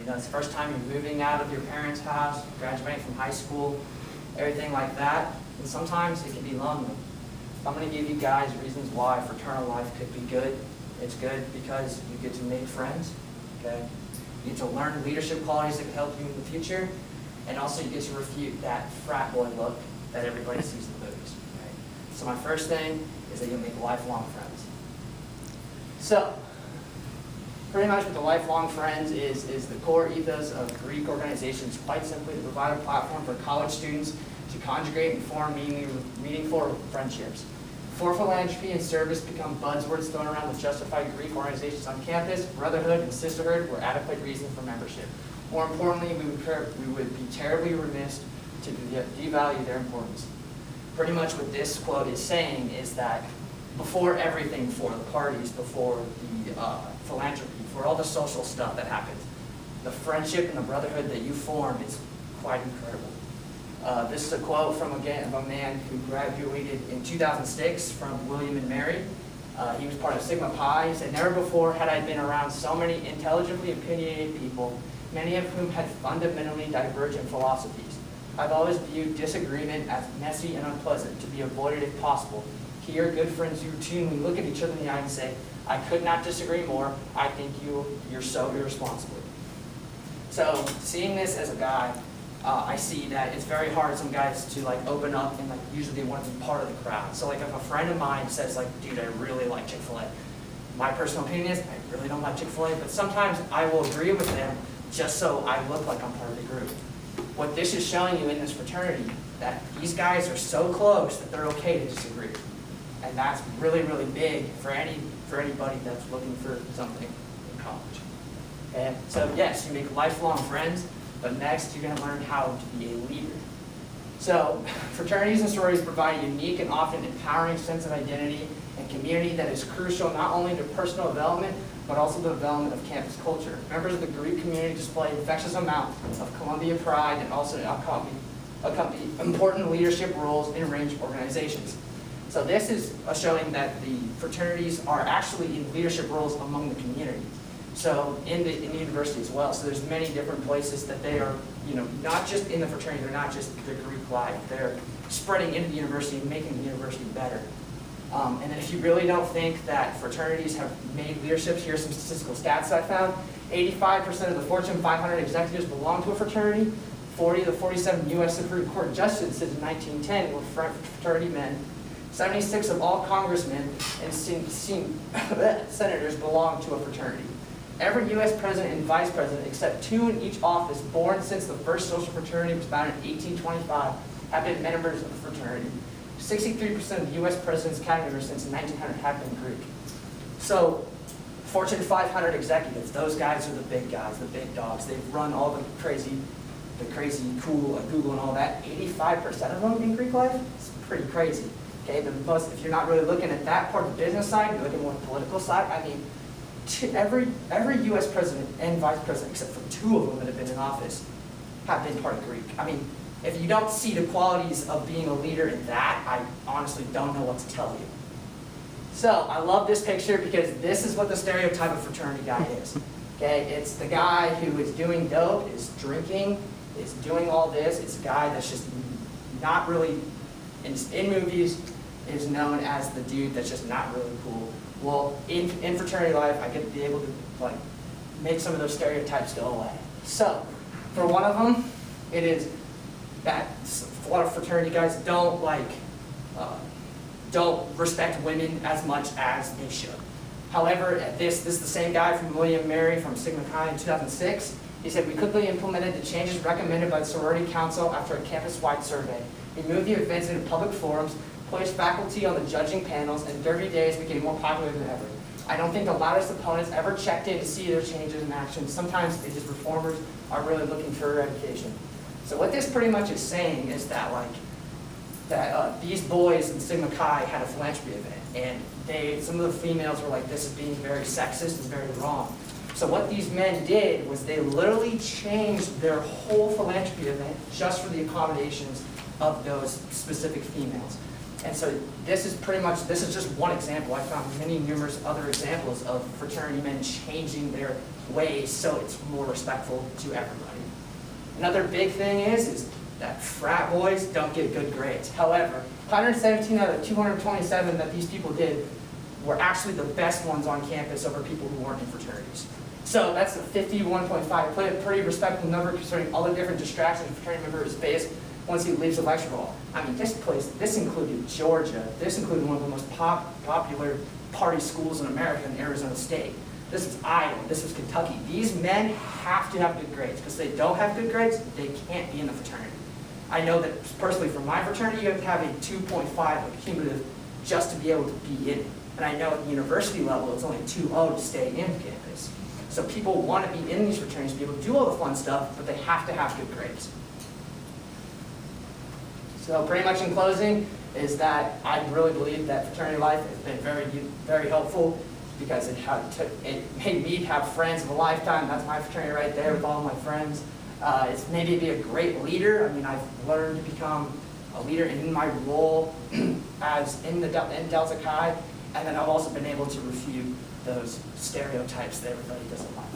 You know, it's the first time you're moving out of your parents' house, graduating from high school, everything like that. And sometimes it can be lonely. I'm going to give you guys reasons why fraternal life could be good. It's good because you get to make friends, okay? You get to learn leadership qualities that can help you in the future, and also you get to refute that frat boy look that everybody sees in the movies, okay? So my first thing is that you'll make lifelong friends. So, pretty much what the lifelong friends is the core ethos of Greek organizations, quite simply to provide a platform for college students to conjugate and form meaningful friendships. Before philanthropy and service become buzzwords thrown around to justify Greek organizations on campus, brotherhood and sisterhood were adequate reasons for membership. More importantly, we would be terribly remiss to devalue their importance. Pretty much what this quote is saying is that before everything, before the parties, before the philanthropy, for all the social stuff that happens, the friendship and the brotherhood that you form is quite incredible. This is a quote from, again, of a man who graduated in 2006 from William and Mary. He was part of Sigma Pi. He said, "Never before had I been around so many intelligently opinionated people, many of whom had fundamentally divergent philosophies. I've always viewed disagreement as messy and unpleasant, to be avoided if possible. Here, good friends routinely look at each other in the eye and say, 'I could not disagree more. I think you're so irresponsible.'" So, seeing this as a guy, I see that it's very hard some guys to open up and usually they want to be part of the crowd. So if a friend of mine says dude, I really like Chick-fil-A. My personal opinion is I really don't like Chick-fil-A, but sometimes I will agree with them just so I look like I'm part of the group. What this is showing you in this fraternity, that these guys are so close that they're okay to disagree. And that's really, really big for anybody that's looking for something in college. Okay? So yes, you make lifelong friends, but next you're going to learn how to be a leader. So fraternities and sororities provide a unique and often empowering sense of identity and community that is crucial not only to personal development, but also the development of campus culture. Members of the Greek community display infectious amount of Columbia pride and also accompany important leadership roles in range organizations. So this is showing that the fraternities are actually in leadership roles among the community. So in the university as well. So there's many different places that they are, not just in the fraternity, they're not just the Greek life. They're spreading into the university and making the university better. And then if you really don't think that fraternities have made leaderships, here's some statistical stats I found. 85% of the Fortune 500 executives belong to a fraternity. 40 of the 47 U.S. Supreme Court justices in 1910 were fraternity men. 76 of all congressmen and senators belong to a fraternity. Every U.S. president and vice president, except 2 in each office, born since the first social fraternity was founded in 1825, have been members of the fraternity. 63% of U.S. presidents' cabinet members since 1900 have been Greek. So, Fortune 500 executives, those guys are the big guys, the big dogs. They've run all the crazy cool Google and all that. 85% of them in Greek life? It's pretty crazy. Okay, if you're not really looking at that part of the business side, you're looking more at the political side. I mean, every U.S. president and vice president, except for 2 of them that have been in office, have been part of Greek. I mean, if you don't see the qualities of being a leader in that, I honestly don't know what to tell you. So, I love this picture because this is what the stereotype of fraternity guy is. Okay, it's the guy who is doing dope, is drinking, is doing all this. It's a guy that's just not really, in movies, is known as the dude that's just not really cool. Well, in fraternity life, I get to be able to make some of those stereotypes go away. So, for one of them, it is that a lot of fraternity guys don't respect women as much as they should. However, this is the same guy from William and Mary from Sigma Chi in 2006. He said, "We quickly implemented the changes recommended by the sorority council after a campus-wide survey. We moved the events into public forums, placed faculty on the judging panels, and Derby Days became more popular than ever. I don't think the loudest opponents ever checked in to see their changes in action. Sometimes they just reformers are really looking for eradication." So what this pretty much is saying is that these boys in Sigma Chi had a philanthropy event, and some of the females were like, "This is being very sexist and very wrong." So what these men did was they literally changed their whole philanthropy event just for the accommodations of those specific females. And so this is just one example. I found many numerous other examples of fraternity men changing their ways so it's more respectful to everybody. Another big thing is that frat boys don't get good grades. However, 117 out of 227 that these people did were actually the best ones on campus over people who weren't in fraternities. So that's a 51.5, pretty respectable number considering all the different distractions a fraternity member is faced once he leaves the lecture hall. I mean, this included Georgia. This included one of the most popular party schools in America in Arizona State. This was Iowa. This was Kentucky. These men have to have good grades because if they don't have good grades, they can't be in the fraternity. I know that personally for my fraternity, you have to have a 2.5 like cumulative just to be able to be in it. And I know at the university level, it's only 2.0 to stay in campus. So people want to be in these fraternities to be able to do all the fun stuff, but they have to have good grades. So pretty much in closing is that I really believe that fraternity life has been very, very helpful because it made me have friends of a lifetime. That's my fraternity right there with all my friends. It's made me be a great leader. I mean, I've learned to become a leader in my role as in Delta Chi, and then I've also been able to refute those stereotypes that everybody doesn't like.